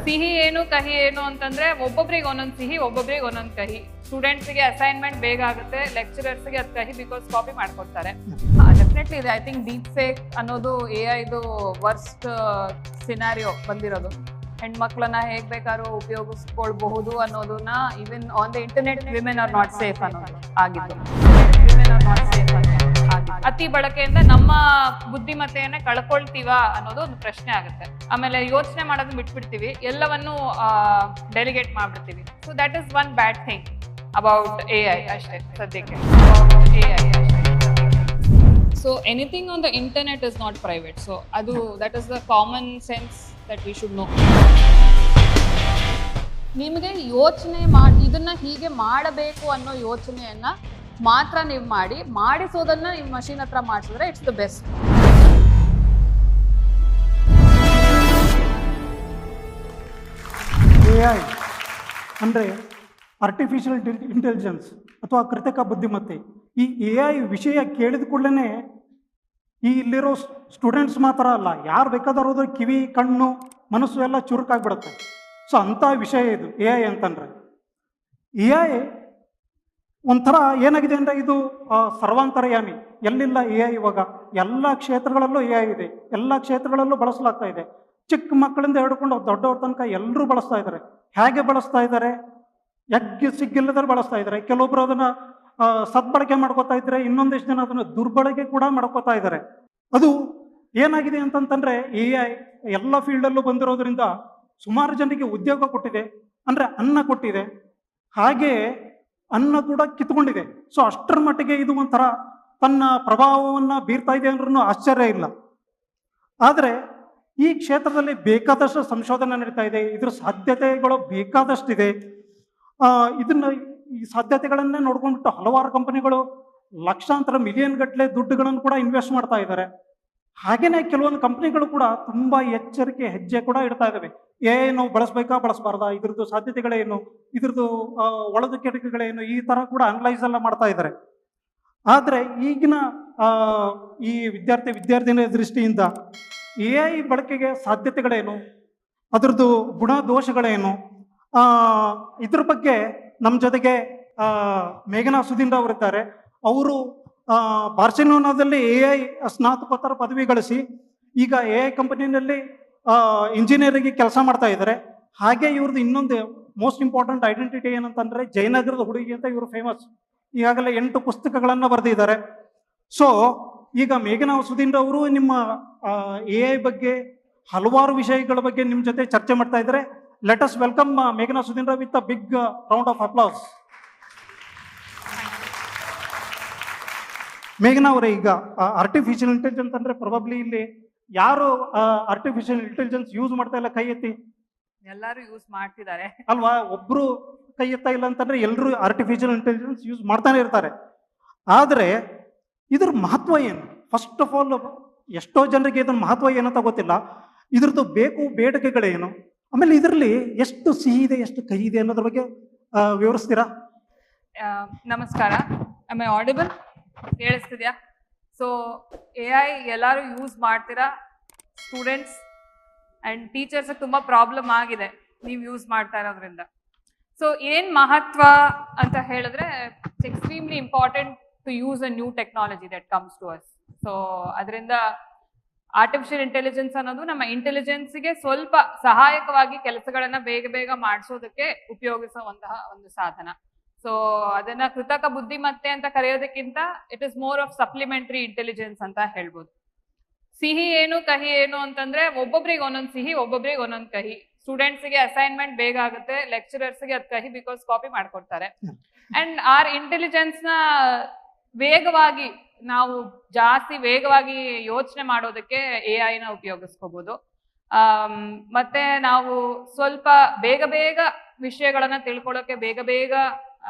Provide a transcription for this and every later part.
ಸಿಹಿ ಏನು ಕಹಿ ಏನು ಅಂತಂದ್ರೆ ಒಬ್ಬೊಬ್ರಿಗೆ ಒಂದೊಂದು ಸಿಹಿ ಒಬ್ಬೊಬ್ರಿಗೆ ಒಂದೊಂದು ಕಹಿ. ಸ್ಟೂಡೆಂಟ್ಸ್ಗೆ ಅಸೈನ್ಮೆಂಟ್ ಬೇಗ ಆಗುತ್ತೆ, ಲೆಕ್ಚರರ್ಸ್ಗೆ ಅದು ಕಹಿ ಬಿಕಾಸ್ ಕಾಪಿ ಮಾಡ್ಕೊಡ್ತಾರೆ. ಡೆಫಿನೆಟ್ಲಿ ಇದೆ. ಐ ಥಿಂಕ್ ಡೀಪ್ ಫೇಕ್ ಅನ್ನೋದು AI ವರ್ಸ್ಟ್ ಸಿನಾರಿಯೋ ಬಂದಿರೋದು. ಹೆಣ್ಮಕ್ಳನ್ನ ಹೇಗ್ ಬೇಕಾದ್ರೂ ಉಪಯೋಗಿಸ್ಕೊಳ್ಬಹುದು ಅನ್ನೋದನ್ನ even on the internet women are not safe ಅನ್ನೋದು ಆಗಿದ್ದು. ವಿಮೆನ್ ಆರ್ ನಾಟ್ ಸೇಫ್ ಅನ್ನೋದು ಅತಿ ಬಳಕೆಯಿಂದ ನಮ್ಮ ಬುದ್ಧಿಮತ್ತೆಯನ್ನ ಕಳ್ಕೊಳ್ತೀವ ಅನ್ನೋದು ಒಂದು ಪ್ರಶ್ನೆ ಆಗುತ್ತೆ. ಆಮೇಲೆ ಯೋಚನೆ ಮಾಡೋದು ಬಿಟ್ಬಿಡ್ತೀವಿ, ಎಲ್ಲವನ್ನು ಡೆಲಿಗೇಟ್ ಮಾಡ್ಬಿಡ್ತೀವಿ. So that is one bad thing about AI ಅಷ್ಟೇ ಸದ್ಯಕ್ಕೆ. So anything on the internet is not private. So ಅದು that is the common sense that we should know. ನಿಮಗೆ ಯೋಚನೆ ಇದನ್ನ ಹೀಗೆ ಮಾಡಬೇಕು ಅನ್ನೋ ಯೋಚನೆಯನ್ನ ಮಾತ್ರ ನೀವು ಮಾಡಿಸೋದನ್ನ ನೀವು ಮಷೀನ್ ಹತ್ರ ಮಾಡಿಸಿದ್ರೆ ಇಟ್ಸ್ ದ ಬೆಸ್ಟ್. AI ಅಂದರೆ ಆರ್ಟಿಫಿಷಿಯಲ್ ಇಂಟೆಲಿಜೆನ್ಸ್ ಅಥವಾ ಕೃತಕ ಬುದ್ಧಿಮತ್ತೆ. ಈ AI ವಿಷಯ ಕೇಳಿದ ಕೂಡಲೇ ಇಲ್ಲಿರೋ ಸ್ಟೂಡೆಂಟ್ಸ್ ಮಾತ್ರ ಅಲ್ಲ, ಯಾರು ಬೇಕಾದರೂ ಕಿವಿ ಕಣ್ಣು ಮನಸ್ಸು ಎಲ್ಲ ಚುರುಕಾಗ್ಬಿಡುತ್ತೆ. ಸೊ ಅಂಥ ವಿಷಯ ಇದು AI ಅಂತಂದರೆ. AI ಒಂಥರ ಏನಾಗಿದೆ ಅಂದರೆ ಇದು ಸರ್ವಾಂತರ್ಯಾಮಿ. ಎಲ್ಲಿಲ್ಲ AI ಇವಾಗ ಎಲ್ಲ ಕ್ಷೇತ್ರಗಳಲ್ಲೂ AI ಇದೆ, ಎಲ್ಲ ಕ್ಷೇತ್ರಗಳಲ್ಲೂ ಬಳಸಲಾಗ್ತಾ ಇದೆ. ಚಿಕ್ಕ ಮಕ್ಕಳಿಂದ ಹಿಡ್ಕೊಂಡು ದೊಡ್ಡವ್ರ ತನಕ ಎಲ್ಲರೂ ಬಳಸ್ತಾ ಇದ್ದಾರೆ. ಹೇಗೆ ಬಳಸ್ತಾ ಇದ್ದಾರೆ? ಸಿಗ್ಗಿಲ್ಲದ್ರೆ ಬಳಸ್ತಾ ಇದ್ದಾರೆ. ಕೆಲವೊಬ್ರು ಅದನ್ನು ಸದ್ಬಳಕೆ ಮಾಡ್ಕೋತಾ ಇದ್ದಾರೆ, ಇನ್ನೊಂದಿಷ್ಟು ಜನ ಅದನ್ನು ದುರ್ಬಳಕೆ ಕೂಡ ಮಾಡ್ಕೋತಾ ಇದ್ದಾರೆ. ಅದು ಏನಾಗಿದೆ ಅಂತಂತಂದರೆ AI ಎಲ್ಲ ಫೀಲ್ಡಲ್ಲೂ ಬಂದಿರೋದ್ರಿಂದ ಸುಮಾರು ಜನರಿಗೆ ಉದ್ಯೋಗ ಕೊಟ್ಟಿದೆ, ಅಂದರೆ ಅನ್ನ ಕೊಟ್ಟಿದೆ, ಹಾಗೆ ಅನ್ನ ಕೂಡ ಕಿತ್ಕೊಂಡಿದೆ. ಸೊ ಅಷ್ಟರ ಮಟ್ಟಿಗೆ ಇದು ಒಂಥರ ತನ್ನ ಪ್ರಭಾವವನ್ನು ಬೀರ್ತಾ ಇದೆ ಅಂದ್ರೂ ಆಶ್ಚರ್ಯ ಇಲ್ಲ. ಆದರೆ ಈ ಕ್ಷೇತ್ರದಲ್ಲಿ ಬೇಕಾದಷ್ಟು ಸಂಶೋಧನೆ ನಡೀತಾ ಇದೆ, ಇದ್ರ ಸಾಧ್ಯತೆಗಳು ಬೇಕಾದಷ್ಟಿದೆ. ಈ ಸಾಧ್ಯತೆಗಳನ್ನೇ ನೋಡ್ಕೊಂಡ್ಬಿಟ್ಟು ಹಲವಾರು ಕಂಪನಿಗಳು ಲಕ್ಷಾಂತರ ಮಿಲಿಯನ್ ಗಟ್ಟಲೆ ದುಡ್ಡುಗಳನ್ನು ಕೂಡ ಇನ್ವೆಸ್ಟ್ ಮಾಡ್ತಾ ಇದ್ದಾರೆ. ಹಾಗೆಯೇ ಕೆಲವೊಂದು ಕಂಪ್ನಿಗಳು ಕೂಡ ತುಂಬ ಎಚ್ಚರಿಕೆ ಹೆಜ್ಜೆ ಕೂಡ ಇಡ್ತಾ ಇದ್ದಾವೆ. ನಾವು ಬಳಸಬೇಕಾ ಬಳಸಬಾರ್ದಾ, ಇದ್ರದ್ದು ಸಾಧ್ಯತೆಗಳೇನು, ಇದ್ರದ್ದು ಒಳದು ಕೆಡಕುಗಳೇನು, ಈ ಥರ ಕೂಡ ಅನಲೈಸ್ ಎಲ್ಲ ಮಾಡ್ತಾ ಇದ್ದಾರೆ. ಆದರೆ ಈಗಿನ ಈ ವಿದ್ಯಾರ್ಥಿನಿಯ ದೃಷ್ಟಿಯಿಂದ AI ಬಳಕೆಗೆ ಸಾಧ್ಯತೆಗಳೇನು, ಅದರದ್ದು ಗುಣ ದೋಷಗಳೇನು, ಇದ್ರ ಬಗ್ಗೆ ನಮ್ಮ ಜೊತೆಗೆ ಮೇಘನಾ ಸುಧೀಂದ್ರ ಅವರಿದ್ದಾರೆ. ಅವರು ಬಾರ್ಸಿಲೋನಾದಲ್ಲಿ AI ಸ್ನಾತಕೋತ್ತರ ಪದವಿ ಗಳಿಸಿ ಈಗ AI ಕಂಪನಿನಲ್ಲಿ ಇಂಜಿನಿಯರಿಂಗ್ ಕೆಲಸ ಮಾಡ್ತಾ ಇದ್ದಾರೆ. ಹಾಗೆ ಇವ್ರದ್ದು ಇನ್ನೊಂದು ಮೋಸ್ಟ್ ಇಂಪಾರ್ಟೆಂಟ್ ಐಡೆಂಟಿಟಿ ಏನಂತಂದರೆ ಜಯನಗರದ ಹುಡುಗಿ ಅಂತ ಇವರು ಫೇಮಸ್. ಈಗಾಗಲೇ 8 ಪುಸ್ತಕಗಳನ್ನು ಬರೆದಿದ್ದಾರೆ. ಸೊ ಈಗ ಮೇಘನಾ ಸುಧೀಂದ್ರ ಅವರು ನಿಮ್ಮ AI ಬಗ್ಗೆ ಹಲವಾರು ವಿಷಯಗಳ ಬಗ್ಗೆ ನಿಮ್ಮ ಜೊತೆ ಚರ್ಚೆ ಮಾಡ್ತಾ ಇದ್ದಾರೆ. ಲೆಟ್ ಅಸ್ ವೆಲ್ಕಮ್ ಮೇಘನಾ Sudheendra with a big round of applause. ಮೇಘನಾ ಅವರೇ, ಈಗ ಆರ್ಟಿಫಿಷಿಯಲ್ ಇಂಟೆಲಿಜೆನ್ಸ್ ಅಂದರೆ ಪ್ರೊಬಬ್ಲಿ ಇಲ್ಲಿ ಯಾರು ಆರ್ಟಿಫಿಷಿಯಲ್ ಇಂಟೆಲಿಜೆನ್ಸ್ ಯೂಸ್ ಮಾಡ್ತಾ ಇಲ್ಲ ಕೈ ಎತ್ತಿ? ಎಲ್ಲರೂ ಯೂಸ್ ಮಾಡ್ತಿದ್ದಾರೆ ಅಲ್ವಾ? ಒಬ್ರು ಕೈ ಎತ್ತಾ ಇಲ್ಲ ಅಂತಂದ್ರೆ ಎಲ್ಲರೂ ಆರ್ಟಿಫಿಷಿಯಲ್ ಇಂಟೆಲಿಜೆನ್ಸ್ ಯೂಸ್ ಮಾಡ್ತಾನೆ ಇರ್ತಾರೆ. ಆದರೆ ಇದ್ರ ಮಹತ್ವ ಏನು? ಫಸ್ಟ್ ಆಫ್ ಆಲ್ ಎಷ್ಟೋ ಜನರಿಗೆ ಇದ್ರ ಮಹತ್ವ ಏನಂತ ಗೊತ್ತಿಲ್ಲ. ಇದ್ರದ್ದು ಬೇಡಿಕೆಗಳೇನು, ಆಮೇಲೆ ಇದರಲ್ಲಿ ಎಷ್ಟು ಸಿಹಿ ಇದೆ ಎಷ್ಟು ಕಹಿ ಇದೆ ಅನ್ನೋದ್ರ ಬಗ್ಗೆ ವಿವರಿಸ್ತೀರಾ? ನಮಸ್ಕಾರ. Am I audible? ಕೇಳಿಸ್ತಿದ್ಯಾ? ಸೊ AI ಎಲ್ಲರೂ ಯೂಸ್ ಮಾಡ್ತೀರಾ, ಸ್ಟೂಡೆಂಟ್ಸ್ ಆ್ಯಂಡ್ ಟೀಚರ್ಸ್ ತುಂಬ ಪ್ರಾಬ್ಲಮ್ ಆಗಿದೆ ನೀವು ಯೂಸ್ ಮಾಡ್ತಾ ಇರೋದ್ರಿಂದ. ಸೊ ಏನು ಮಹತ್ವ ಅಂತ ಹೇಳಿದ್ರೆ it's extremely important to use a new technology that comes to us. So ಅದರಿಂದ ಆರ್ಟಿಫಿಷಿಯಲ್ ಇಂಟೆಲಿಜೆನ್ಸ್ ಅನ್ನೋದು ನಮ್ಮ ಇಂಟೆಲಿಜೆನ್ಸ್ಗೆ ಸ್ವಲ್ಪ ಸಹಾಯಕವಾಗಿ ಕೆಲಸಗಳನ್ನ ಬೇಗ ಮಾಡಿಸೋದಕ್ಕೆ ಉಪಯೋಗಿಸುವಂತಹ ಒಂದು ಸಾಧನ. ಸೊ ಅದನ್ನ ಕೃತಕ ಬುದ್ಧಿಮತ್ತೆ ಅಂತ ಕರೆಯೋದಕ್ಕಿಂತ it is more of supplementary intelligence ಅಂತ ಹೇಳ್ಬೋದು. ಸಿಹಿ ಏನು ಕಹಿ ಏನು ಅಂತಂದ್ರೆ ಒಬ್ಬೊಬ್ರಿಗೆ ಒಂದೊಂದು ಸಿಹಿ ಒಬ್ಬೊಬ್ರಿಗೆ ಒಂದೊಂದು ಕಹಿ. ಸ್ಟೂಡೆಂಟ್ಸ್ಗೆ ಅಸೈನ್ಮೆಂಟ್ ಬೇಗ ಆಗುತ್ತೆ, ಲೆಕ್ಚರರ್ಸ್ಗೆ ಅದು ಕಹಿ ಬಿಕಾಸ್ ಕಾಪಿ ಮಾಡ್ಕೊಡ್ತಾರೆ. ಅಂಡ್ ಆರ್ ಇಂಟೆಲಿಜೆನ್ಸ್ ನ ವೇಗವಾಗಿ ನಾವು ಜಾಸ್ತಿ ವೇಗವಾಗಿ ಯೋಚನೆ ಮಾಡೋದಕ್ಕೆ AI ನ ಉಪಯೋಗಿಸ್ಕೋಬಹುದು. ಮತ್ತೆ ನಾವು ಸ್ವಲ್ಪ ಬೇಗ ವಿಷಯಗಳನ್ನ ತಿಳ್ಕೊಳ್ಳೋಕೆ ಬೇಗ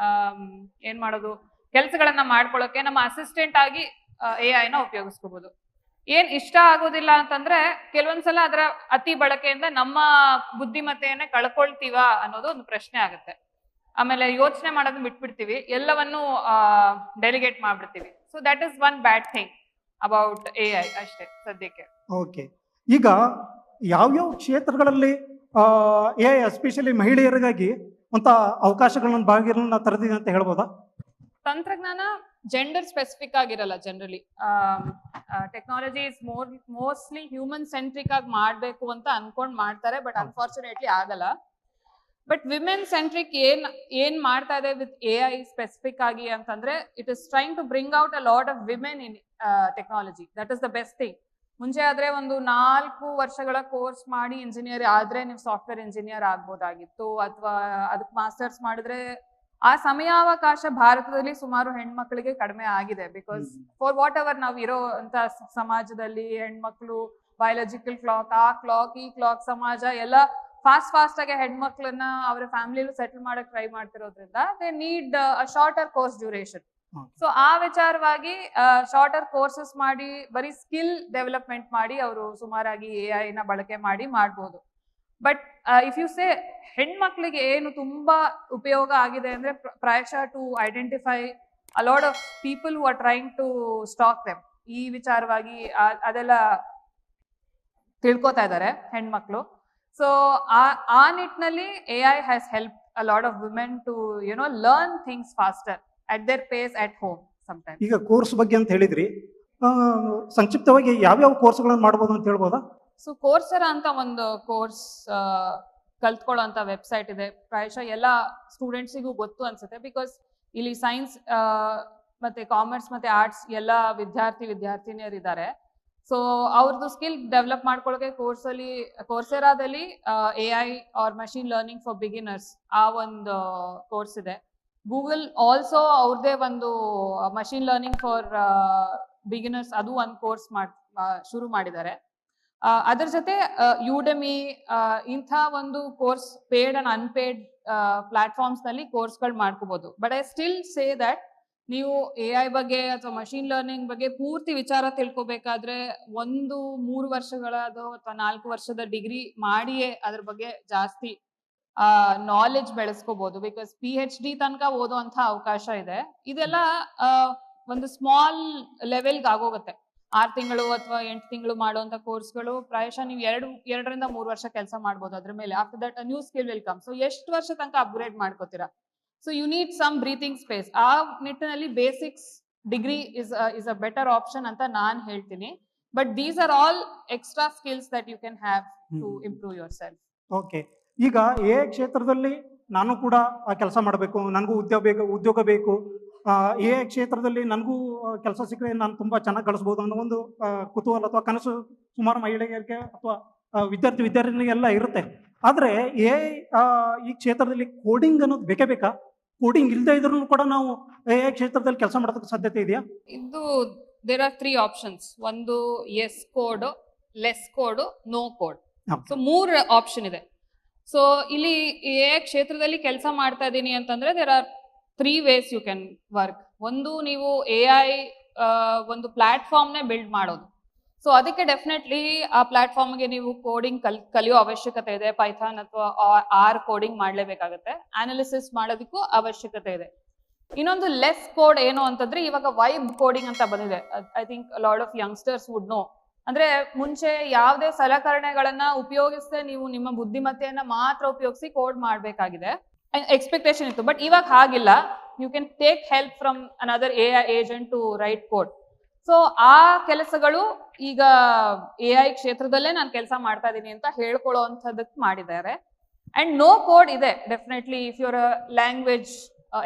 ಏನ್ ಮಾಡೋದು, ಕೆಲಸಗಳನ್ನ ಮಾಡ್ಕೊಳ್ಳೋಕೆ ನಮ್ಮ ಅಸಿಸ್ಟೆಂಟ್ ಆಗಿ AI ನ ಉಪಯೋಗಿಸ್ಕೋಬಹುದು. ಏನ್ ಇಷ್ಟ ಆಗೋದಿಲ್ಲ ಅಂತಂದ್ರೆ ಕೆಲವೊಂದ್ಸಲ ಅದರ ಅತಿ ಬಳಕೆಯಿಂದ ನಮ್ಮ ಬುದ್ಧಿಮತ್ತೆಯನ್ನೇ ಕಳ್ಕೊಳ್ತೀವ ಅನ್ನೋದು ಒಂದು ಪ್ರಶ್ನೆ ಆಗುತ್ತೆ. ಆಮೇಲೆ ಯೋಚನೆ ಮಾಡೋದು ಬಿಟ್ಬಿಡ್ತೀವಿ, ಎಲ್ಲವನ್ನು ಡೆಲಿಗೇಟ್ ಮಾಡ್ಬಿಡ್ತೀವಿ. So that is one bad thing about AI ಅಷ್ಟೇ ಸದ್ಯಕ್ಕೆ. ಓಕೆ, ಈಗ ಯಾವ್ಯಾವ ಕ್ಷೇತ್ರಗಳಲ್ಲಿ ಎ ಎಸ್ಪೆಷಲಿ ಮಹಿಳೆಯರಿಗಾಗಿ ಅಂತ ಅವಕಾಶಗಳನ್ನ ಬಾಗಿಲನ್ನ ತೆರೆದಿದೆ ಅಂತ ಹೇಳ್ಬೋದಾ? ತಂತ್ರಜ್ಞಾನ ಜೆಂಡರ್ ಸ್ಪೆಸಿಫಿಕ್ ಆಗಿರಲ್ಲ generally. Technology is mostly human centric ಆಗಿ ಮಾಡ್ಬೇಕು ಅಂತ ಅನ್ಕೊಂಡ್ ಮಾಡ್ತಾರೆ, ಬಟ್ ಅನ್ಫಾರ್ಚುನೇಟ್ಲಿ ಆಗಲ್ಲ. ಬಟ್ ವಿಮೆನ್ ಸೆಂಟ್ರಿಕ್ ಏನ್ ಮಾಡ್ತಾ ಇದೆ ವಿತ್ AI ಸ್ಪೆಸಿಫಿಕ್ ಆಗಿ ಅಂತಂದ್ರೆ, it is trying to bring out a lot of women in technology. That is the best thing. ಮುಂಚೆ ಆದ್ರೆ ಒಂದು 4 ವರ್ಷಗಳ ಕೋರ್ಸ್ ಮಾಡಿ ಇಂಜಿನಿಯರ್ ಆದ್ರೆ ನೀವು ಸಾಫ್ಟ್ವೇರ್ ಇಂಜಿನಿಯರ್ ಆಗ್ಬೋದಾಗಿತ್ತು, ಅಥವಾ ಅದಕ್ಕೆ ಮಾಸ್ಟರ್ಸ್ ಮಾಡಿದ್ರೆ ಆ ಸಮಯಾವಕಾಶ ಭಾರತದಲ್ಲಿ ಸುಮಾರು ಹೆಣ್ಮಕ್ಳಿಗೆ ಕಡಿಮೆ ಆಗಿದೆ. ಬಿಕಾಸ್ ಫಾರ್ ವಾಟ್ ಎವರ್ ನಾವು ಇರೋ ಅಂತ ಸಮಾಜದಲ್ಲಿ ಹೆಣ್ಮಕ್ಳು ಬಯಾಲಜಿಕಲ್ ಕ್ಲಾಕ್, ಆ ಕ್ಲಾಕ್, ಈ ಕ್ಲಾಕ್, ಸಮಾಜ ಎಲ್ಲ ಫಾಸ್ಟ್ ಆಗಿ ಹೆಣ್ಮಕ್ಳನ್ನ ಅವರ ಫ್ಯಾಮಿಲಿಲೂ ಸೆಟಲ್ ಮಾಡಕ್ ಟ್ರೈ ಮಾಡ್ತಿರೋದ್ರಿಂದ they need a shorter course duration. So ಆ ವಿಚಾರವಾಗಿ ಶಾರ್ಟರ್ ಕೋರ್ಸಸ್ ಮಾಡಿ ಬರೀ ಸ್ಕಿಲ್ ಡೆವಲಪ್ಮೆಂಟ್ ಮಾಡಿ ಅವರು ಸುಮಾರಾಗಿ AI ನ ಬಳಕೆ ಮಾಡಿ ಮಾಡ್ಬೋದು. ಬಟ್ ಇಫ್ ಯು ಸೇ ಹೆಣ್ಮಕ್ಳಿಗೆ ಏನು ತುಂಬಾ ಉಪಯೋಗ ಆಗಿದೆ ಅಂದ್ರೆ, ಪ್ರಾಯಶಃ to identify a lot of people who are trying to stalk them. ಈ ವಿಚಾರವಾಗಿ ಅದೆಲ್ಲ ತಿಳ್ಕೊತಾ ಇದ್ದಾರೆ ಹೆಣ್ಮಕ್ಳು. ಸೊ ಆ ನಿಟ್ಟಿನಲ್ಲಿ AI has help a lot of women to learn things faster at their pace at home sometimes. ಈಗ ಕೋರ್ಸ್ ಬಗ್ಗೆ ಅಂತ ಹೇಳಿದ್ರಿ, ಸಂಕ್ಷಿಪ್ತವಾಗಿ ಯಾವ್ಯಾವ ಕೋರ್ಸ್ಗಳನ್ನು ಮಾಡ್ಬೋದು ಅಂತ ಹೇಳ್ಬೋದಾ? ಸೊ ಕೋರ್ಸೆರಾ ಅಂತ ಒಂದು ಕೋರ್ಸ್ ಕಲ್ತ್ಕೊಳ್ಳೋ ಅಂತ ವೆಬ್ಸೈಟ್ ಇದೆ. ಪ್ರಾಯಶಃ ಎಲ್ಲ ಸ್ಟೂಡೆಂಟ್ಸಿಗೂ ಗೊತ್ತು ಅನ್ಸುತ್ತೆ, ಬಿಕಾಸ್ ಇಲ್ಲಿ ಸೈನ್ಸ್ ಮತ್ತೆ ಕಾಮರ್ಸ್ ಮತ್ತೆ ಆರ್ಟ್ಸ್ ಎಲ್ಲ ವಿದ್ಯಾರ್ಥಿನಿಯರಿದ್ದಾರೆ. ಸೊ ಅವ್ರದ್ದು ಸ್ಕಿಲ್ ಡೆವಲಪ್ ಮಾಡ್ಕೊಳ್ಳೋಕೆ ಕೋರ್ಸೆರಾದಲ್ಲಿ AI or machine learning for beginners ಆ ಒಂದು ಕೋರ್ಸ್ ಇದೆ. ಗೂಗಲ್ ಆಲ್ಸೋ ಅವ್ರದೇ ಒಂದು ಮಷೀನ್ ಲರ್ನಿಂಗ್ ಫಾರ್ ಬಿಗಿನರ್ಸ್ ಅದು ಒಂದು ಕೋರ್ಸ್ ಶುರು ಮಾಡಿದ್ದಾರೆ. ಅದರ ಜೊತೆ ಯುಡೆಮಿ ಇಂಥ ಒಂದು course paid and unpaid platforms ನಲ್ಲಿ ಕೋರ್ಸ್ಗಳು ಮಾಡ್ಕೋಬಹುದು. But I still say that ನೀವು AI ಬಗ್ಗೆ ಅಥವಾ ಮಷೀನ್ ಲರ್ನಿಂಗ್ ಬಗ್ಗೆ ಪೂರ್ತಿ ವಿಚಾರ ತಿಳ್ಕೊಬೇಕಾದ್ರೆ 3 ವರ್ಷಗಳದು ಅಥವಾ 4 ವರ್ಷದ ಡಿಗ್ರಿ ಮಾಡಿಯೇ ಅದ್ರ ಬಗ್ಗೆ ಜಾಸ್ತಿ ನಾಲೆಜ್ ಬೆಳೆಸ್ಕೋಬಹುದು. ಬಿಕಾಸ್ PhD ತನಕ ಓದುವಂತ ಅವಕಾಶ ಇದೆ. ಇದೆಲ್ಲ ಒಂದು ಸ್ಮಾಲ್ ಲೆವೆಲ್ಗೆ ಆಗೋಗುತ್ತೆ. 6 ತಿಂಗಳು ಅಥವಾ 8 ತಿಂಗಳು ಮಾಡುವಂತ ಕೋರ್ಸ್ಗಳು ಪ್ರಾಯಶಃ ನೀವು 2ರಿಂದ 3 ವರ್ಷ ಕೆಲಸ ಮಾಡ್ಬೋದು ಅದ್ರ ಮೇಲೆ. After that new skill will come. So ಎಷ್ಟು ವರ್ಷ ತನಕ ಅಪ್ಗ್ರೇಡ್ ಮಾಡ್ಕೋತೀರಾ? So you need some breathing space. ಆ ನಿಟ್ಟಿನಲ್ಲಿ basics degree is a better option ಅಂತ ನಾನು ಹೇಳ್ತೀನಿ. But these are all extra skills that you can have to improve yourself. Okay, ಈಗ AI ಕ್ಷೇತ್ರದಲ್ಲಿ ನಾನು ಕೂಡ ಕೆಲಸ ಮಾಡಬೇಕು, ನನಗೂ ಉದ್ಯೋಗ ಬೇಕು, AI ಕ್ಷೇತ್ರದಲ್ಲಿ ನನಗೂ ಕೆಲಸ ಸಿಕ್ಕರೆ ನಾನು ತುಂಬ ಚೆನ್ನಾಗಿ ಗಳಿಸ್ಬೋದು ಅನ್ನೋ ಒಂದು ಕುತೂಹಲ ಅಥವಾ ಕನಸು ಸುಮಾರು ಮಹಿಳೆಯರಿಗೆ ಅಥವಾ ವಿದ್ಯಾರ್ಥಿನಿಗೆಲ್ಲ ಇರುತ್ತೆ. ಆದರೆ AI ಈ ಕ್ಷೇತ್ರದಲ್ಲಿ ಕೋಡಿಂಗ್ ಅನ್ನೋದು ಬೇಕಾ? ಕೋಡಿಂಗ್ ಇಲ್ಲದೆ ಇದ್ರೂ ಕೂಡ ನಾವು AI ಕ್ಷೇತ್ರದಲ್ಲಿ ಕೆಲಸ ಮಾಡೋದಕ್ಕೆ ಸಾಧ್ಯತೆ ಇದೆಯಾ? ಇದು ದೇರ್ ಆರ್ 3 ಆಪ್ಷನ್ಸ್. ಒಂದು S code, less code, no code. So 3 option ಇದೆ. ಸೊ ಇಲ್ಲಿ AI ಕ್ಷೇತ್ರದಲ್ಲಿ ಕೆಲಸ ಮಾಡ್ತಾ ಇದ್ದೀನಿ ಅಂತಂದ್ರೆ there are 3 ways you can work. ಒಂದು, ನೀವು AI ಒಂದು ಪ್ಲಾಟ್ಫಾರ್ಮ್ನೇ ಬಿಲ್ಡ್ ಮಾಡೋದು. ಸೊ ಅದಕ್ಕೆ ಡೆಫಿನೆಟ್ಲಿ ಆ ಪ್ಲಾಟ್ಫಾರ್ಮ್ಗೆ ನೀವು ಕೋಡಿಂಗ್ ಕಲಿಯೋ ಅವಶ್ಯಕತೆ ಇದೆ. ಪೈಥಾನ್ ಅಥವಾ ಆರ್ ಕೋಡಿಂಗ್ ಮಾಡ್ಲೇಬೇಕಾಗತ್ತೆ. ಅನಾಲಿಸಿಸ್ ಮಾಡೋದಕ್ಕೂ ಅವಶ್ಯಕತೆ ಇದೆ. ಇನ್ನೊಂದು ಲೆಸ್ ಕೋಡ್ ಏನು ಅಂತಂದ್ರೆ, ಇವಾಗ ವೈಬ್ ಕೋಡಿಂಗ್ ಅಂತ ಬಂದಿದೆ. I think lot of youngsters wood no. ಅಂದ್ರೆ ಮುಂಚೆ ಯಾವುದೇ ಸಲಕರಣೆಗಳನ್ನ ಉಪಯೋಗಿಸದೆ ನೀವು ನಿಮ್ಮ ಬುದ್ಧಿಮತ್ತೆಯನ್ನ ಮಾತ್ರ ಉಪಯೋಗಿಸಿ ಕೋಡ್ ಮಾಡ್ಬೇಕಾಗಿದೆ ಎಕ್ಸ್ಪೆಕ್ಟೇಷನ್ ಇತ್ತು. ಬಟ್ ಇವಾಗ ಹಾಗಿಲ್ಲ. You can take help from another AI agent to write code. So ಆ ಕೆಲಸಗಳು ಈಗ AI ಕ್ಷೇತ್ರದಲ್ಲೇ ನಾನು ಕೆಲಸ ಮಾಡ್ತಾ ಇದ್ದೀನಿ ಅಂತ ಹೇಳ್ಕೊಳ್ಳೋ ಅಂಥದ್ದಕ್ಕೆ ಮಾಡಿದ್ದಾರೆ. ಅಂಡ್ ನೋ ಕೋಡ್ ಇದೆ definitely. If your language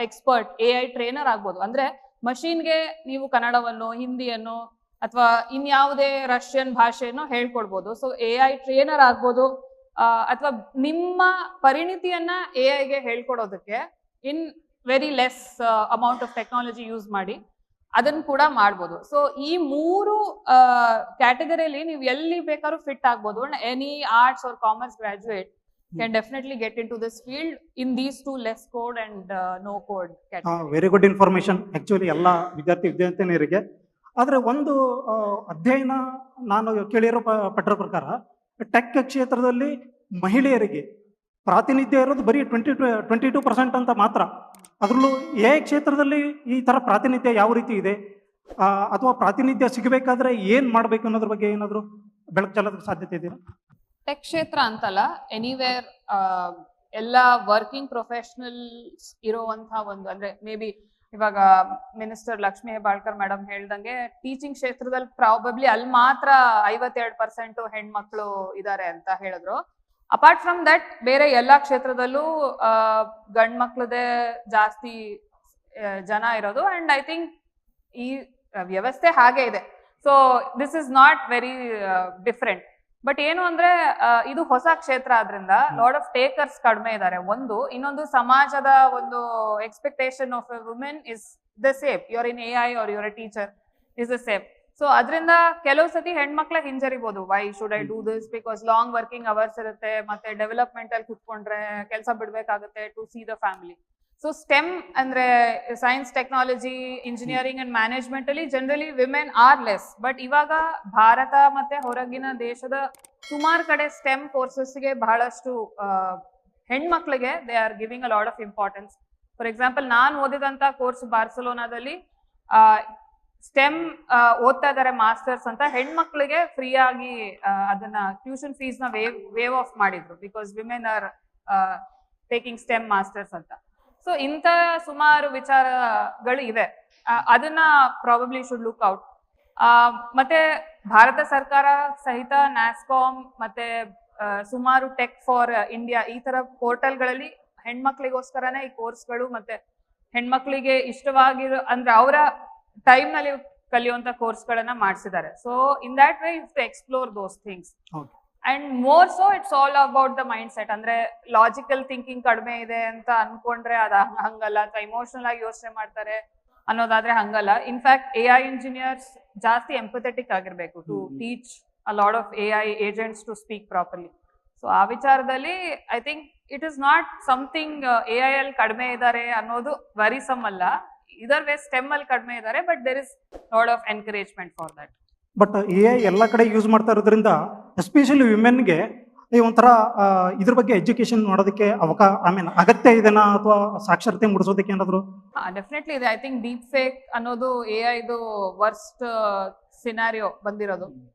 expert, AI trainer ಆಗ್ಬೋದು. ಅಂದ್ರೆ ಮಷೀನ್ಗೆ ನೀವು ಕನ್ನಡವನ್ನು, ಹಿಂದಿಯನ್ನು ಅಥವಾ ಇನ್ಯಾವುದೇ ರಷ್ಯನ್ ಭಾಷೆಯನ್ನು ಹೇಳ್ಕೊಡ್ಬೋದು. ಸೊ AI ಟ್ರೈನರ್ ಆಗ್ಬೋದು. ಅಥವಾ ನಿಮ್ಮ ಪರಿಣಿತಿಯನ್ನ AI ಹೇಳ್ಕೊಡೋದಕ್ಕೆ in very less amount of technology use ಮಾಡಿ ಅದನ್ನು ಕೂಡ ಮಾಡ್ಬೋದು. ಸೊ ಈ 3 ಕ್ಯಾಟಗರಿಯಲ್ಲಿ ನೀವು ಎಲ್ಲಿ ಬೇಕಾದ್ರೂ ಫಿಟ್ ಆಗ್ಬೋದು. Any arts or commerce graduate can definitely get into this field in these 2 less code and no code category. Very good information actually ಎಲ್ಲ ವಿದ್ಯಾರ್ಥಿನಿಯರಿಗೆ. ಆದರೆ ಒಂದು ಅಧ್ಯಯನ ನಾನು ಕೇಳಿರೋ ಪಟ್ಟರ ಪ್ರಕಾರ ಟೆಕ್ ಕ್ಷೇತ್ರದಲ್ಲಿ ಮಹಿಳೆಯರಿಗೆ ಪ್ರಾತಿನಿಧ್ಯ ಇರೋದು ಬರೀ 22% ಅಂತ ಮಾತ್ರ. ಅದರಲ್ಲೂ AI ಕ್ಷೇತ್ರದಲ್ಲಿ ಈ ಥರ ಪ್ರಾತಿನಿಧ್ಯ ಯಾವ ರೀತಿ ಇದೆ, ಅಥವಾ ಪ್ರಾತಿನಿಧ್ಯ ಸಿಗಬೇಕಾದ್ರೆ ಏನು ಮಾಡಬೇಕು ಅನ್ನೋದ್ರ ಬಗ್ಗೆ ಏನಾದರೂ ಬೆಳಕು ಚೆಲ್ಲೋದಕ್ಕೆ ಸಾಧ್ಯತೆ ಇದೆಯಾ? ಟೆಕ್ ಕ್ಷೇತ್ರ ಅಂತಲ್ಲ, ಎನಿವೇರ್ ಎಲ್ಲ ವರ್ಕಿಂಗ್ ಪ್ರೊಫೆಷನಲ್ಸ್ ಇರುವಂತಹ ಒಂದು, ಅಂದ್ರೆ ಮೇ ಬಿ ಇವಾಗ ಮಿನಿಸ್ಟರ್ ಲಕ್ಷ್ಮೀ ಹೆಬ್ಬಾಳ್ಕರ್ ಮೇಡಮ್ ಹೇಳ್ದಂಗೆ ಟೀಚಿಂಗ್ ಕ್ಷೇತ್ರದಲ್ಲಿ ಪ್ರಾಬಬ್ಲಿ ಅಲ್ಲಿ ಮಾತ್ರ 52% ಹೆಣ್ಮಕ್ಳು ಇದ್ದಾರೆ ಅಂತ ಹೇಳಿದ್ರು. ಅಪಾರ್ಟ್ ಫ್ರಮ್ ದಟ್ ಬೇರೆ ಎಲ್ಲಾ ಕ್ಷೇತ್ರದಲ್ಲೂ ಗಂಡ್ ಮಕ್ಳದೇ ಜಾಸ್ತಿ ಜನ ಇರೋದು. ಅಂಡ್ ಐ ಥಿಂಕ್ ಈ ವ್ಯವಸ್ಥೆ ಹಾಗೆ ಇದೆ. So this is not very different. But ಏನು ಅಂದ್ರೆ ಇದು ಹೊಸ ಕ್ಷೇತ್ರ ಆದ್ರಿಂದ ಲಾಟ್ ಆಫ್ ಟೇಕರ್ಸ್ ಕಡಿಮೆ ಇದ್ದಾರೆ. ಇನ್ನೊಂದು ಸಮಾಜದ ಒಂದು expectation of a women is the same. You're in AI or you're a teacher is the same. So ಅದರಿಂದ ಕೆಲವು ಸತಿ ಹೆಣ್ಮಕ್ಳ ಹಿಂಜರಿಬಹುದು. Why should I do this, because long working hours ಇರುತ್ತೆ, ಮತ್ತೆ ಡೆವಲಪ್ಮೆಂಟ್ ಅಲ್ಲಿ ಕುತ್ಕೊಂಡ್ರೆ ಕೆಲಸ ಬಿಡ್ಬೇಕಾಗುತ್ತೆ to see the family. So STEM ಅಂದ್ರೆ science, technology, engineering and management ಅಲ್ಲಿ generally women are less. But ಇವಾಗ ಭಾರತ ಮತ್ತೆ ಹೊರಗಿನ ದೇಶದ ಸುಮಾರು ಕಡೆ ಸ್ಟೆಮ್ ಕೋರ್ಸಸ್ಗೆ ಬಹಳಷ್ಟು ಹೆಣ್ಮಕ್ಳಿಗೆ they are giving a lot of importance. For example, ನಾನು ಓದಿದಂತ ಕೋರ್ಸ್ ಬಾರ್ಸಲೋನಾದಲ್ಲಿ ಸ್ಟೆಮ್ ಓದ್ತಾ ಇದಾರೆ ಮಾಸ್ಟರ್ಸ್ ಅಂತ, ಹೆಣ್ಮಕ್ಳಿಗೆ ಫ್ರೀ ಆಗಿ ಅದನ್ನ ಟ್ಯೂಷನ್ ಫೀಸ್ ನ ವೇವ್ ಆಫ್ ಮಾಡಿದ್ರು, because women are taking stem masters ಅಂತ. ಸೊ ಇಂಥ ಸುಮಾರು ವಿಚಾರಗಳು ಇವೆ. ಅದನ್ನ ಪ್ರಾಬಬ್ಲಿ ಶುಡ್ ಲುಕ್ ಔಟ್. ಮತ್ತೆ ಭಾರತ ಸರ್ಕಾರ ಸಹಿತ ನ್ಯಾಸ್ಕಾಮ್ ಮತ್ತೆ ಸುಮಾರು ಟೆಕ್ ಫಾರ್ ಇಂಡಿಯಾ ಈ ತರ ಪೋರ್ಟಲ್ಗಳಲ್ಲಿ ಹೆಣ್ಮಕ್ಳಿಗೋಸ್ಕರನೇ ಈ ಕೋರ್ಸ್ಗಳು ಮತ್ತೆ ಹೆಣ್ಮಕ್ಳಿಗೆ ಇಷ್ಟವಾಗಿರೋ ಅಂದ್ರೆ ಅವರ ಟೈಮ್ ನಲ್ಲಿ ಕಲಿಯುವಂತ ಕೋರ್ಸ್ಗಳನ್ನ ಮಾಡಿಸಿದ್ದಾರೆ. So in that way you to explore those things. And more so it's all about the mindset. ಅಂದ್ರೆ ಲಾಜಿಕಲ್ ಥಿಂಕಿಂಗ್ ಕಡಿಮೆ ಇದೆ ಅಂತ ಅನ್ಕೊಂಡ್ರೆ ಅದು ಹಂಗಲ್ಲ, ಅಥವಾ ಇಮೋಷನಲ್ ಆಗಿ ಯೋಚನೆ ಮಾಡ್ತಾರೆ ಅನ್ನೋದಾದ್ರೆ ಹಂಗಲ್ಲ. ಇನ್ಫ್ಯಾಕ್ಟ್ AI ಇಂಜಿನಿಯರ್ಸ್ ಜಾಸ್ತಿ ಎಂಪಥೆಟಿಕ್ ಆಗಿರ್ಬೇಕು to teach a lot of AI agents to speak properly. So ಆ ವಿಚಾರದಲ್ಲಿ I think it is not something AI ಅಲ್ಲಿ ಕಡಿಮೆ ಇದ್ದಾರೆ ಅನ್ನೋದು ವರಿಸಮ್ ಅಲ್ಲ. ಇದರ್ ವೇ ಸ್ಟೆಮ್ ಅಲ್ಲಿ ಕಡಿಮೆ ಇದ್ದಾರೆ, but there is lot of encouragement for that. But AI ಎಲ್ಲ ಕಡೆ ಯೂಸ್ ಮಾಡ್ತಾ ಇರೋದ್ರಿಂದ ಎಸ್ಪೆಷಲಿ ವಿಮೆನ್ಗೆ ಒಂಥರ ಇದ್ರ ಬಗ್ಗೆ ಎಜುಕೇಶನ್ ಮಾಡೋದಕ್ಕೆ ಅಗತ್ಯ ಇದೆನಾ, ಅಥವಾ ಸಾಕ್ಷರತೆ ಮೂಡಿಸೋದಕ್ಕೆ ಏನಾದ್ರು? ಡೆಫಿನೆಟ್ಲಿ ಇದೆ. ಐ ಥಿಂಕ್ ಡೀಪ್ ಫೇಕ್ ಅನ್ನೋದು AI ವರ್ಸ್ಟ್ ಸಿನಾರಿಯೋ ಬಂದಿರೋದು.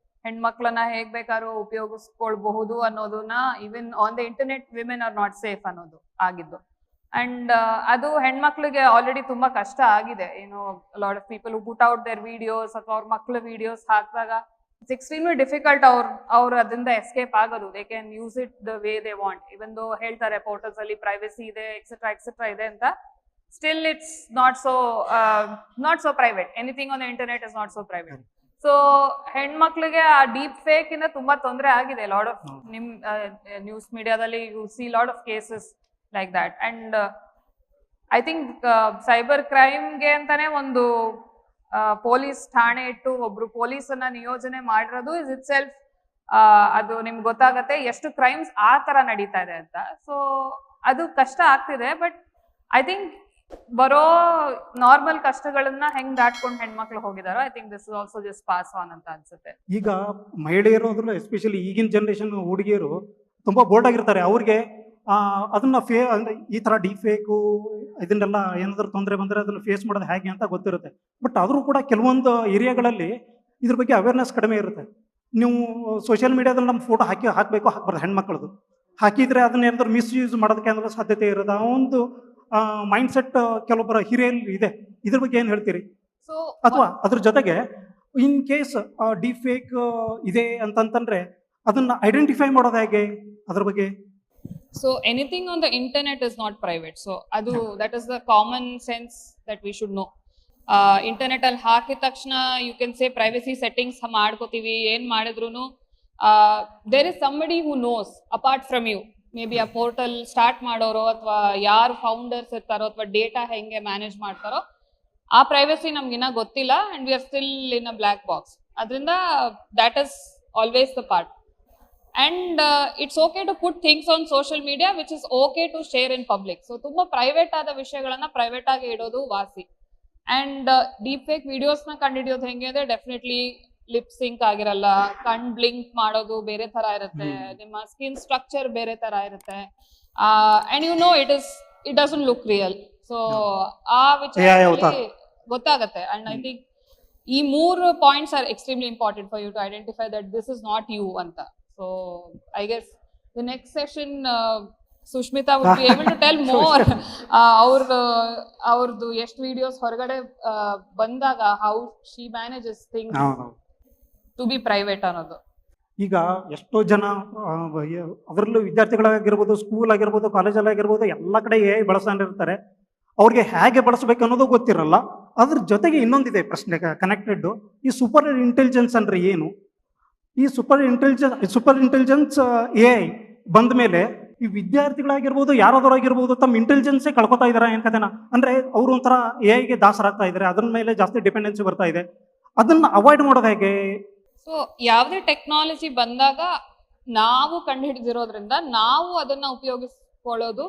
ಹೆಣ್ಮಕ್ಳನ್ನ ಹೇಗ್ ಬೇಕಾದ್ರೂ ಉಪಯೋಗಿಸ್ಕೊಳ್ಬಹುದು ಅನ್ನೋದನ್ನ even on the internet women are not safe ಅನ್ನೋದು ಆಗಿದ್ದು. ಅಂಡ್ ಅದು ಹೆಣ್ಮಕ್ಳಿಗೆ ಆಲ್ರೆಡಿ ತುಂಬಾ ಕಷ್ಟ ಆಗಿದೆ. Lot of people who put out there videos ಅಥವಾ ಅವ್ರ ಮಕ್ಳ ವಿಡಿಯೋಸ್ ಹಾಕಿದಾಗ ಇಟ್ಸ್ ಎಕ್ಸ್ಟ್ರೀಮ್ಲಿ ಡಿಫಿಕಲ್ಟ್ ಅವ್ರು ಅದರಿಂದ ಎಸ್ಕೇಪ್ ಆಗೋದು. They can use it the way they want. Even though ಹೇಳ್ತಾರೆ ಪೋರ್ಟಲ್ಸ್ ಅಲ್ಲಿ ಪ್ರೈವಸಿ ಇದೆ ಎಕ್ಸೆಟ್ರಾ ಇದೆ ಅಂತ, still it's not so private. Anything on the internet is not so private. So ಹೆಣ್ಮಕ್ಳಿಗೆ ಆ ಡೀಪ್ ಫೇಕ್ ಇಂದ ತುಂಬಾ ತೊಂದರೆ ಆಗಿದೆ. ಲಾಟ್ ಆಫ್ ನಿಮ್ ನ್ಯೂಸ್ ಮೀಡಿಯಾದಲ್ಲಿ you see lot of cases like that. And I think cyber ಕ್ರೈಮ್ಗೆ ಅಂತಾನೆ ಒಂದು ಪೊಲೀಸ್ ಠಾಣೆ ಇಟ್ಟು ಒಬ್ರು ಪೊಲೀಸನ್ನ ನಿಯೋಜನೆ ಮಾಡಿರೋದು ಇಸ್ ಇಟ್ ಸೆಲ್ಫ್ ಅದು ನಿಮ್ಗೆ ಗೊತ್ತಾಗತ್ತೆ ಎಷ್ಟು ಕ್ರೈಮ್ಸ್ ಆ ತರ ನಡೀತಾ ಇದೆ ಅಂತ. ಸೊ ಅದು ಕಷ್ಟ ಆಗ್ತಿದೆ. ಬಟ್ ಐ ಥಿಂಕ್ ಬರೋ ನಾರ್ಮಲ್ ಕಷ್ಟಗಳನ್ನ ಹೆಂಗ್ ದಾಟ್ಕೊಂಡು ಹೆಣ್ಮಕ್ಳು ಹೋಗಿದಾರೋ, I think this is also just pass on ಅಂತ ಅನ್ಸುತ್ತೆ. ಈಗ ಮಹಿಳೆಯರು ಅದ್ರಲ್ಲೂ ಎಸ್ಪೆಷಲಿ ಈಗಿನ ಜನರೇಷನ್ ಹುಡುಗಿಯರು ತುಂಬಾ ಬೋಲ್ಡ್ ಆಗಿರ್ತಾರೆ. ಅವ್ರಿಗೆ ಅದನ್ನ ಅಂದ್ರೆ ಈ ತರ ಡೀಪ್ ಫೇಕು ಇದನ್ನೆಲ್ಲ ಏನಾದ್ರು ತೊಂದರೆ ಬಂದರೆ ಅದನ್ನ ಫೇಸ್ ಮಾಡೋದು ಹೇಗೆ ಅಂತ ಗೊತ್ತಿರುತ್ತೆ. ಬಟ್ ಆದರೂ ಕೂಡ ಕೆಲವೊಂದು ಏರಿಯಾಗಳಲ್ಲಿ ಇದ್ರ ಬಗ್ಗೆ ಅವೇರ್ನೆಸ್ ಕಡಿಮೆ ಇರುತ್ತೆ. ನೀವು ಸೋಷಿಯಲ್ ಮೀಡಿಯಾದಲ್ಲಿ ನಮ್ಮ ಫೋಟೋ ಹಾಕಬಾರ್ದು ಹೆಣ್ಮಕ್ಳದು. ಹಾಕಿದ್ರೆ ಅದನ್ನ ಏನಾದ್ರು ಮಿಸ್ಯೂಸ್ ಮಾಡೋದಕ್ಕೆ ಏನಾದ್ರು ಸಾಧ್ಯತೆ ಇರೋದು. ಆ ಒಂದು ಮೈಂಡ್ ಸೆಟ್ ಕೆಲವೊಬ್ಬರ ಹಿರಿಯಲ್ಲಿ ಇದೆ. ಇದ್ರ ಬಗ್ಗೆ ಏನು ಹೇಳ್ತೀರಿ? ಅಥವಾ ಅದ್ರ ಜೊತೆಗೆ ಇನ್ ಕೇಸ್ ಡೀಪ್ ಫೇಕ್ ಇದೆ ಅಂತಂತಂದ್ರೆ ಅದನ್ನ ಐಡೆಂಟಿಫೈ ಮಾಡೋದು ಹೇಗೆ, ಅದ್ರ ಬಗ್ಗೆ? So anything on the internet is not private. So that is the common sense that we should know. Internet ಅಲ್ಲಿ ಹಾಕಿದ ತಕ್ಷಣ you can say privacy settings ಮಾಡ್ಕೋತೀವಿ, ಏನ್ ಮಾಡಿದ್ರುನು there is somebody who knows apart from you. Maybe a portal start ಮಾಡೋರು ಅಥವಾ ಯಾರು founders ಇರ್ತಾರೋ ಅಥವಾ ಡೇಟಾ ಹೆಂಗೆ ಮ್ಯಾನೇಜ್ ಮಾಡ್ತಾರೋ ಆ ಪ್ರೈವಸಿ ನಮ್ಗಿನ್ನ ಗೊತ್ತಿಲ್ಲ. And we are still in a black box. ಅದರಿಂದ that is always the part. And it's okay to put things on social media which is okay to share in public. So ತುಂಬಾ private ಆದ ವಿಷಯಗಳನ್ನ private ಆಗಿ ಇಡೋದು ವಾಸಿ. And deep fake videos ನ ಕಂಡುಹಿಡಿಯೋದು ಹೆಂಗೆ ಅಂದ್ರೆ ಡೆಫಿನೆಟ್ಲಿ ಲಿಪ್ ಸಿಂಕ್ ಆಗಿರಲ್ಲ, ಕಣ್ ಬ್ಲಿಂಕ್ ಮಾಡೋದು ಬೇರೆ ತರ ಇರುತ್ತೆ, ನಿಮ್ಮ ಸ್ಕಿನ್ ಸ್ಟ್ರಕ್ಚರ್ ಬೇರೆ ತರ ಇರುತ್ತೆ, and you know it doesn't look real. So ಆ ವಿಚಾರದಲ್ಲಿ ಗೊತ್ತಾಗತ್ತೆ. ಅಂಡ್ ಐ ಥಿಂಕ್ ಈ 3 points are extremely important for you to identify that this is not you ಅಂತ. So I guess the next session, Sushmita would be able to tell more. ಅವ್ರದ್ದು ಎಷ್ಟು videos ಹೊರಗಡೆ ಬಂದಾಗ how she manages things to be private ಅನ್ನೋದು. ಈಗ ಎಷ್ಟೋ ಜನ ಅದರಲ್ಲೂ ವಿದ್ಯಾರ್ಥಿಗಳಾಗಿರ್ಬೋದು, ಸ್ಕೂಲ್ ಆಗಿರ್ಬೋದು, ಕಾಲೇಜಲ್ಲಾಗಿರ್ಬೋದು, ಎಲ್ಲ ಕಡೆ AI ಬಳಸ್ಕೊಂಡಿರ್ತಾರೆ. ಅವ್ರಿಗೆ ಹೇಗೆ ಬಳಸಬೇಕು ಅನ್ನೋದು ಗೊತ್ತಿರಲ್ಲ. ಅದ್ರ ಜೊತೆಗೆ ಇನ್ನೊಂದಿದೆ ಪ್ರಶ್ನೆ ಕನೆಕ್ಟೆಡ್. ಈ ಸೂಪರ್ ಇಂಟೆಲಿಜೆನ್ಸ್ ಅಂದ್ರೆ ಏನು? ಈ ಸೂಪರ್ ಇಂಟೆಲಿಜೆನ್ಸ್ AI ಬಂದ ಮೇಲೆ ಈ ವಿದ್ಯಾರ್ಥಿಗಳಾಗಿರ್ಬೋದು, ಯಾರಾದರೂ ಆಗಿರ್ಬೋದು, ತಮ್ಮ ಇಂಟೆಲಿಜೆನ್ಸೇ ಕಳ್ಕೊತಾ ಇದಾರೆ ಏನ್ ಕತೆನ? ಅಂದ್ರೆ ಅವರು ಒಂಥರ AI ಗೆ ದಾಸರಾಗ್ತಾ ಇದ್ದಾರೆ, ಅದ್ರ ಮೇಲೆ ಜಾಸ್ತಿ ಡಿಪೆಂಡೆನ್ಸಿ ಬರ್ತಾ ಇದೆ. ಅದನ್ನ ಅವಾಯ್ಡ್ ಮಾಡೋದು ಹೇಗೆ? ಸೊ ಯಾವುದೇ ಟೆಕ್ನಾಲಜಿ ಬಂದಾಗ ನಾವು ಕಂಡುಹಿಡಿದಿರೋದ್ರಿಂದ ನಾವು ಅದನ್ನ ಉಪಯೋಗಿಸ್ಕೊಳ್ಳೋದು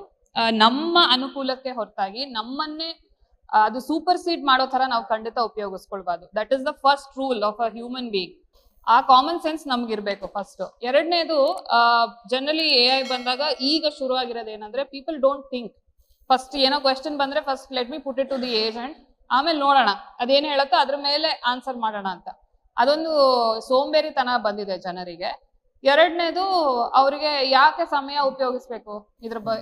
ನಮ್ಮ ಅನುಕೂಲಕ್ಕೆ ಹೊರತಾಗಿ ನಮ್ಮನ್ನೇ ಅದು ಸೂಪರ್ ಸೀಡ್ ಮಾಡೋ ತರ ನಾವು ಖಂಡಿತ ಉಪಯೋಗಿಸ್ಕೊಳ್ಬಾರ್ದು. That is the first rule of a human being. ಆ ಕಾಮನ್ ಸೆನ್ಸ್ ನಮ್ಗಿರ್ಬೇಕು ಫಸ್ಟ್. ಎರಡನೇದು, ಜನರಲಿ AI ಬಂದಾಗ ಈಗ ಶುರುವಾಗಿರೋದು ಏನಂದ್ರೆ, ಪೀಪಲ್ ಡೋಂಟ್ ಥಿಂಕ್. ಫಸ್ಟ್ ಏನೋ ಕ್ವೆಶ್ಚನ್ ಬಂದ್ರೆ first let me put it to the agent, ಆಮೇಲೆ ನೋಡೋಣ ಅದೇನು ಹೇಳುತ್ತೋ ಅದ್ರ ಮೇಲೆ ಆನ್ಸರ್ ಮಾಡೋಣ ಅಂತ. ಅದೊಂದು ಸೋಂಬೇರಿತನ ಬಂದಿದೆ ಜನರಿಗೆ. ಎರಡನೇದು, ಅವರಿಗೆ ಯಾಕೆ ಸಮಯ ಉಪಯೋಗಿಸ್ಬೇಕು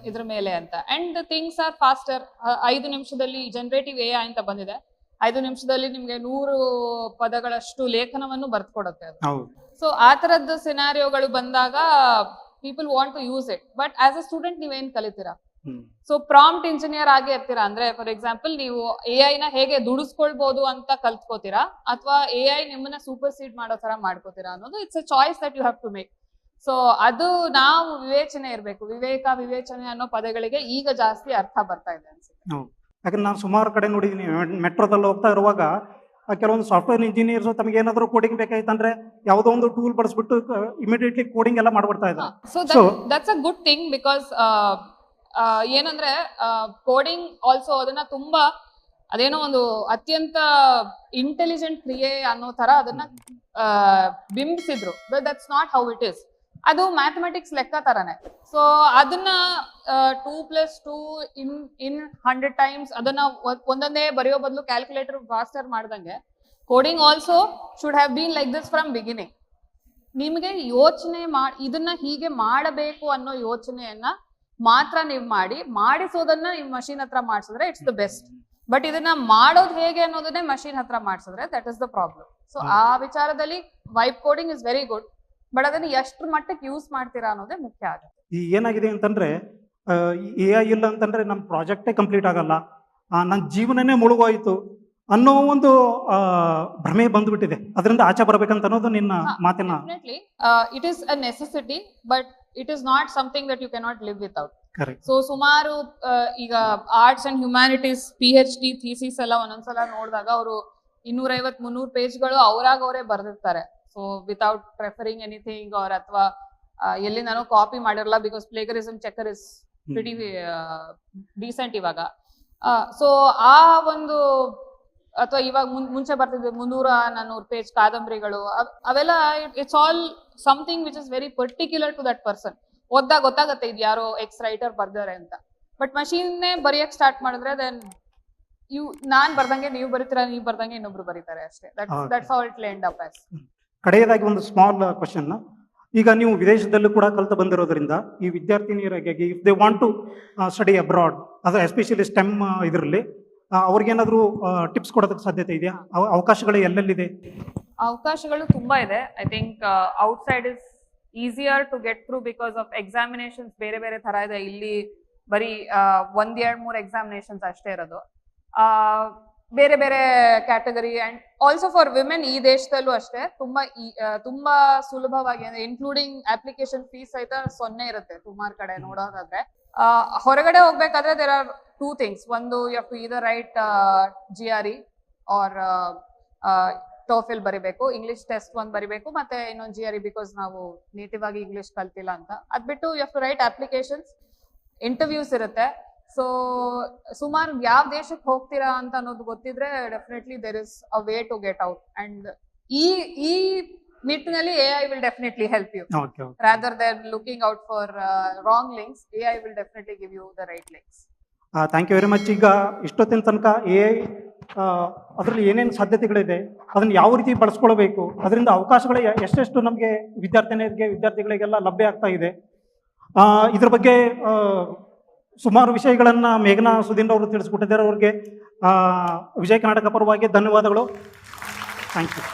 ಇದ್ರ ಮೇಲೆ ಅಂತ. And things are faster. 5 ನಿಮಿಷದಲ್ಲಿ ಜನರೇಟಿವ್ AI ಅಂತ ಬಂದಿದೆ. 5 ನಿಮಿಷದಲ್ಲಿ ನಿಮ್ಗೆ 100 ಪದಗಳಷ್ಟು ಲೇಖನವನ್ನು ಬರ್ದ್ಕೊಡುತ್ತೆ ಅದು. ಸೊ ಆ ತರದ್ದು ಸಿನಾರಿಯೋಗಳು ಬಂದಾಗ people want to use it. But as a student ನೀವೇನ್ ಕಲಿತೀರಾ? ಸೊ ಪ್ರಾಂಪ್ಟ್ ಇಂಜಿನಿಯರ್ ಆಗೇ ಇರ್ತೀರಾ ಅಂದ್ರೆ, ಫಾರ್ ಎಕ್ಸಾಂಪಲ್ ನೀವು AI ನ ಹೇಗೆ ದುಡಿಸ್ಕೊಳ್ಬಹುದು ಅಂತ ಕಲ್ತ್ಕೋತೀರಾ, ಅಥವಾ AI ನಿಮ್ಮನ್ನ ಸೂಪರ್ ಸೀಡ್ ಮಾಡೋ ತರ ಮಾಡ್ಕೋತೀರಾ ಅನ್ನೋದು it's a choice that you have to make. So ಅದು ನಾವು ವಿವೇಚನೆ ಇರಬೇಕು. ವಿವೇಚನೆ ಅನ್ನೋ ಪದಗಳಿಗೆ ಈಗ ಜಾಸ್ತಿ ಅರ್ಥ ಬರ್ತಾ ಇದೆ ಅನ್ಸುತ್ತೆ. ಯಾಕಂದ್ರೆ ನಾನು ಸುಮಾರು ಕಡೆ ನೋಡಿದ್ದೀನಿ, ಮೆಟ್ರೋದಲ್ಲಿ ಹೋಗ್ತಾ ಇರುವಾಗ ಕೆಲವೊಂದು ಸಾಫ್ಟ್ವೇರ್ ಇಂಜಿನಿಯರ್ಸ್ ತಮಗೆ ಏನಾದರೂ ಕೋಡಿಂಗ್ ಬೇಕಾಯ್ತಂದ್ರೆ ಯಾವುದೋ ಒಂದು ಟೂಲ್ ಬಳಸ್ಬಿಟ್ಟು ಇಮಿಡಿಯೇಟ್ಲಿ ಕೋಡಿಂಗ್ ಎಲ್ಲ ಮಾಡ್ಬಿಡ್ತಾ ಇದ್ದಾರೆ. So that's a good thing. Because ಏನಂದ್ರೆ ಕೋಡಿಂಗ್ ಆಲ್ಸೋ ಅದನ್ನ ತುಂಬಾ ಅದೇನೋ ಒಂದು ಅತ್ಯಂತ ಇಂಟೆಲಿಜೆಂಟ್ ಕ್ರಿಯೆ ಅನ್ನೋ ತರ ಅದನ್ನ ಬಿಂಬಿಸಿದ್ರು. But that's not how it is. ಅದು ಮ್ಯಾಥಮೆಟಿಕ್ಸ್ ಲೆಕ್ಕ ತರನೇ. ಸೊ ಅದನ್ನ 2+2 ಇನ್ 100 ಟೈಮ್ಸ್ ಅದನ್ನ ಒಂದೊಂದೇ ಬರೆಯೋ ಬದಲು ಕ್ಯಾಲ್ಕುಲೇಟರ್ ಫಾಸ್ಟರ್ ಮಾಡ್ದಂಗೆ coding also should have been like this from beginning. ನಿಮಗೆ ಯೋಚನೆ ಇದನ್ನ ಹೀಗೆ ಮಾಡಬೇಕು ಅನ್ನೋ ಯೋಚನೆಯನ್ನ ಮಾತ್ರ ನೀವು ಮಾಡಿಸೋದನ್ನ ನೀವು ಮಷೀನ್ ಹತ್ರ ಮಾಡಿಸಿದ್ರೆ ಇಟ್ಸ್ ದ ಬೆಸ್ಟ್. ಬಟ್ ಇದನ್ನ ಮಾಡೋದು ಹೇಗೆ ಅನ್ನೋದನ್ನೇ ಮಷೀನ್ ಹತ್ರ ಮಾಡಿಸಿದ್ರೆ that is the problem. So ಆ ವಿಚಾರದಲ್ಲಿ vibe coding is very good. But ಅದನ್ನ ಎಷ್ಟ್ರ ಮಟ್ಟಕ್ಕೆ ಯೂಸ್ ಮಾಡ್ತೀರಾ ಅನ್ನೋದೇ ಮುಖ್ಯ ಆಗುತ್ತೆ. ಈ ಏನಾಗಿದೆ ಅಂತಂದ್ರೆ, AI ಇಲ್ಲ ಅಂತಂದ್ರೆ ನಮ್ಮ ಪ್ರಾಜೆಕ್ಟೇ ಕಂಪ್ಲೀಟ್ ಆಗಲ್ಲ, ನನ್ನ ಜೀವನನೇ ಮುಳುಗೋಯ್ತು ಅನ್ನೋ ಒಂದು ಭ್ರಮೆ ಬಂದ್ಬಿಟ್ಟಿದೆ. ಅದರಿಂದ ಆಚೆ ಬರ್ಬೇಕಂತ ಅನ್ನೋದು ನಿನ್ನ ಮಾತಿನ. It is a necessity, but it is not something that you cannot live without. Correct. So ಸುಮಾರು ಈಗ arts and humanities PhD thesis ಎಲ್ಲ ಒಂದೊಂದ್ಸಲ ನೋಡಿದಾಗ ಅವರು 250-300 ಪೇಜ್ಗಳು ಅವರೇ ಬರೆದಿರ್ತಾರೆ. So without preferring anything or ಅಥವಾ ಎಲ್ಲಿ ನಾನು ಕಾಪಿ ಮಾಡಿರಲ್ಲ, because plagiarism checker is pretty decent ಇವಾಗ. ಸೊ ಆ ಒಂದು, ಅಥವಾ ಇವಾಗ ಮುಂಚೆ ಬರ್ತಿದ್ದೆ 300-400 ಪೇಜ್ ಕಾದಂಬರಿಗಳು, ಅವೆಲ್ಲ it's all something which is very particular to that person. ಓದ್ದಾಗ ಗೊತ್ತಾಗತ್ತೆ ಇದು ಯಾರೋ ಎಕ್ಸ್ ರೈಟರ್ ಬರ್ದಾರೆ ಅಂತ. ಬಟ್ ಮಷೀನ್ನೇ ಬರೆಯಕ್ ಸ್ಟಾರ್ಟ್ ಮಾಡಿದ್ರೆ ದೆನ್ ನಾನ್ ಬರ್ದಂಗೆ ನೀವು ಬರೀತೀರಾ, ನೀವು ಬರ್ದಂಗೆ ಇನ್ನೊಬ್ರು ಬರೀತಾರೆ ಅಷ್ಟೇ. That's how it end up as. ಕಡೆಯದಾಗಿ ಒಂದು ಸ್ಮಾಲ್ ಕ್ವಶನ್. ಈಗ ನೀವು ವಿದೇಶದಲ್ಲೂ ಕೂಡ ಕಲ್ತು ಬಂದಿರೋದ್ರಿಂದ ಈ ವಿದ್ಯಾರ್ಥಿನಿಯರಾಗಿ if they want to study abroad, ಅದು ಎಸ್ಪೆಷಲಿ ಸ್ಟೆಮ್ ಇದರಲ್ಲಿ ಅವ್ರಿಗೇನಾದ್ರೂ ಟಿಪ್ಸ್ ಕೊಡೋದಕ್ಕೆ ಸಾಧ್ಯತೆ ಇದೆಯಾ? ಅವಕಾಶಗಳು ಎಲ್ಲೆಲ್ಲಿದೆ? ಅವಕಾಶಗಳು ತುಂಬಾ ಇದೆ. I think outside is easier to get through because of examinations ಬೇರೆ ಬೇರೆ ತರ ಇದೆ. ಇಲ್ಲಿ ಬರೀ 1-2-3 ಎಕ್ಸಾಮಿನೇಷನ್ಸ್ ಅಷ್ಟೇ ಇರೋದು. ಬೇರೆ ಬೇರೆ category and also for women ಈ ದೇಶದಲ್ಲೂ ಅಷ್ಟೇ ತುಂಬಾ ಸುಲಭವಾಗಿ, ಅಂದ್ರೆ ಇನ್ಕ್ಲೂಡಿಂಗ್ ಅಪ್ಲಿಕೇಶನ್ ಫೀಸ್ ಸಹಿತ 0 ಇರುತ್ತೆ ಸುಮಾರು ಕಡೆ ನೋಡೋದಾದ್ರೆ. ಹೊರಗಡೆ ಹೋಗ್ಬೇಕಾದ್ರೆ ದೇರ್ ಆರ್ 2 ಥಿಂಗ್ಸ್. ಒಂದು, you have to either write GRE or TOEFL ಬರಿಬೇಕು, ಇಂಗ್ಲಿಷ್ ಟೆಸ್ಟ್ 1 ಬರಿಬೇಕು, ಮತ್ತೆ ಇನ್ನೊಂದು GRE ಬಿಕಾಸ್ ನಾವು ನೇಟಿವ್ ಆಗಿ ಇಂಗ್ಲಿಷ್ ಕಲ್ತಿಲ್ಲ ಅಂತ. ಅದ್ಬಿಟ್ಟು you have to write applications, interviews ಇರುತ್ತೆ. ಸೊ ಸುಮಾರು ಯಾವ ದೇಶಕ್ಕೆ ಹೋಗ್ತೀರಾ ಅಂತ ಅನ್ನೋದು ಗೊತ್ತಿದ್ರೆ definitely there is a way to get out. And ಈ ನಿಟ್ಟಿನಲ್ಲಿ AI will definitely help you. Rather than looking out for wrong links, AI will definitely give you the right links. Thank you very much. ಈಗ ಇಷ್ಟೊತ್ತಿನ ತನಕ AI ಅದರಲ್ಲಿ ಏನೇನು ಸಾಧ್ಯತೆಗಳಿದೆ, ಅದನ್ನು ಯಾವ ರೀತಿ ಬಳಸ್ಕೊಳ್ಬೇಕು, ಅದರಿಂದ ಅವಕಾಶಗಳು ಎಷ್ಟೆಷ್ಟು ನಮಗೆ ವಿದ್ಯಾರ್ಥಿಗಳಿಗೆಲ್ಲ ಲಭ್ಯ ಆಗ್ತಾ ಇದೆ. ಇದ್ರ ಬಗ್ಗೆ ಸುಮಾರು ವಿಷಯಗಳನ್ನು ಮೇಘನಾ ಸುಧೀಂದ್ರ ಅವರು ತಿಳಿಸ್ಕೊಟ್ಟಿದ್ದಾರೆ. ಅವ್ರಿಗೆ ವಿಜಯ ಕರ್ನಾಟಕ ಪರವಾಗಿ ಧನ್ಯವಾದಗಳು. Thank you.